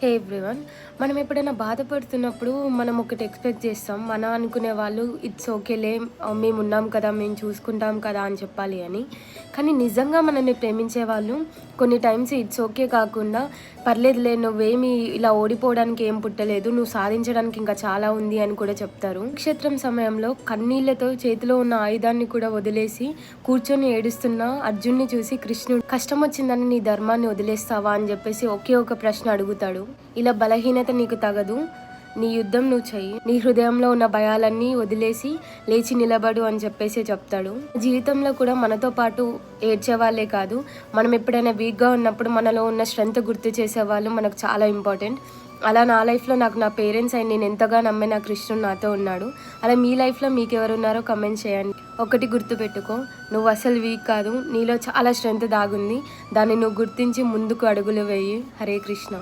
హే everyone. మనం ఎప్పుడైనా బాధపడుతున్నప్పుడు మనం ఒకటి ఎక్స్పెక్ట్ చేస్తాం. మన అనుకునే వాళ్ళు ఇట్స్ ఓకేలే, మేమున్నాం కదా, మేము చూసుకుంటాం కదా అని చెప్పాలి అని. కానీ నిజంగా మనల్ని ప్రేమించే వాళ్ళు కొన్ని టైమ్స్ ఇట్స్ ఓకే కాకుండా, పర్లేదులే, నువ్వేమి ఇలా ఓడిపోవడానికి ఏం పుట్టలేదు, నువ్వు సాధించడానికి ఇంకా చాలా ఉంది అని కూడా చెప్తారు. నక్షత్రం సమయంలో కన్నీళ్లతో చేతిలో ఉన్న ఆయుధాన్ని కూడా వదిలేసి కూర్చొని ఏడుస్తున్న అర్జున్ని చూసి కృష్ణుడు, కష్టం వచ్చిందని నీ ధర్మాన్ని వదిలేస్తావా అని చెప్పేసి ఒకే ఒక ప్రశ్న అడుగుతాడు. ఇలా బలహీనత నీకు తగదు, నీ యుద్ధం నువ్వు చెయ్యి, నీ హృదయంలో ఉన్న భయాలన్నీ వదిలేసి లేచి నిలబడు అని చెప్పేసి చెప్తాడు. జీవితంలో కూడా మనతో పాటు ఏడ్చేవాళ్ళే కాదు, మనం ఎప్పుడైనా వీక్గా ఉన్నప్పుడు మనలో ఉన్న స్ట్రెంగ్త్ గుర్తు చేసేవాళ్ళు మనకు చాలా ఇంపార్టెంట్. అలా నా లైఫ్లో నాకు నా పేరెంట్స్ అండ్ నేను ఎంతగా నమ్మే నా కృష్ణుడు నాతో ఉన్నాడు. అలా మీ లైఫ్లో మీకు ఎవరున్నారో కమెంట్ చేయండి. ఒకటి గుర్తుపెట్టుకో, నువ్వు అసలు వీక్ కాదు, నీలో చాలా స్ట్రెంగ్త్ దాగుంది. దాన్ని నువ్వు గుర్తించి ముందుకు అడుగులు వేయి. హరే కృష్ణ.